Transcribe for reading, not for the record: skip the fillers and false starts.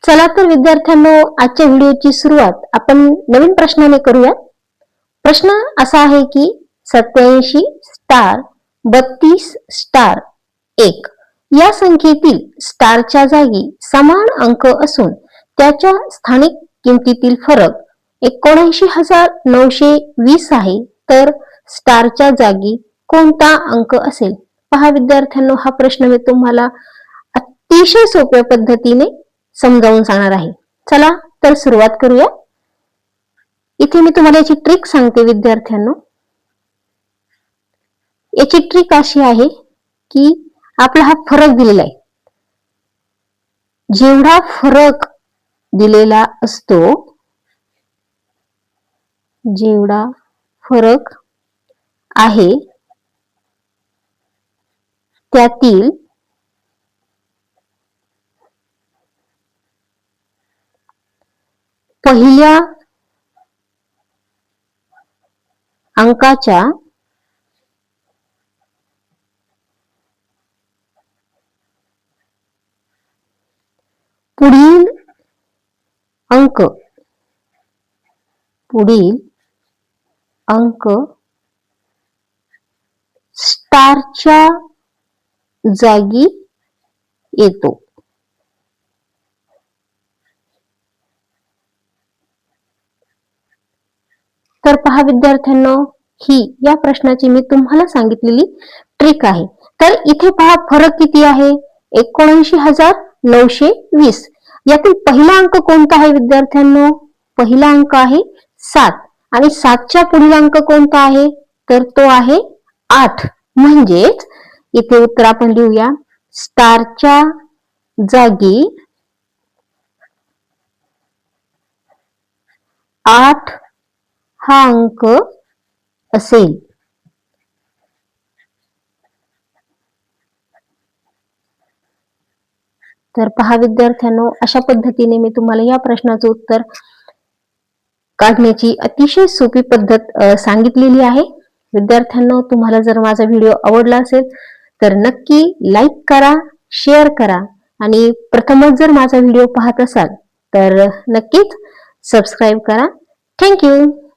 चला तर विद्यार्थ्यांनो, आजच्या व्हिडिओची सुरुवात आपण नवीन प्रश्नाने करूया। प्रश्न असा आहे की 87 स्टार 32 स्टार 1 या संख्येतील स्टारच्या जागी समान अंक असून त्याच्या स्थानिक किमतीतील फरक 79,920 आहे, तर स्टारच्या जागी कोणता अंक असेल? पहा विद्यार्थ्यांनो, हा प्रश्न मी तुम्हाला अतिशय सोप्या पद्धतीने समजावून सांगणार आहे। चला तर सुरुवात करूया। इथे मी तुम्हाला याची ट्रिक सांगते विद्यार्थ्यांनो। याची ट्रिक अशी आहे की आपला हा फरक दिलेला आहे, जेवढा फरक दिलेला असतो, जेवढा फरक आहे त्यातील पहिल्या अंकाच्या पुढील अंक स्टारच्या जागी येतो। तर पहा विद्यार्थ्यांनो, ही या प्रश्नाची मी तुम्हाला सांगितलेली ट्रिक आहे। तर इथे पहा फरक किती आहे? 79,920। यातील पहिला अंक कोणता आहे विद्यार्थ्यांनो? पहिला अंक आहे 7 आणि 7च्या पुढील अंक कोणता आहे? तर तो आहे 8। म्हणजेच इथे उत्तर आपण लिहूया, स्टारच्या जागी 8 हा अंक असेल। तर पहा विद्यार्थ्यांनो, अशा पद्धतीने मी तुम्हाला या प्रश्नाचं उत्तर काढण्याची अतिशय सोपी पद्धत सांगितलेली आहे। विद्यार्थ्यांनो, तुम्हाला जर माझा व्हिडिओ आवडला असेल तर नक्की लाईक करा, शेअर करा आणि प्रथमच जर माझा व्हिडिओ पाहत असाल तर नक्कीच सबस्क्राईब करा। थँक्यू।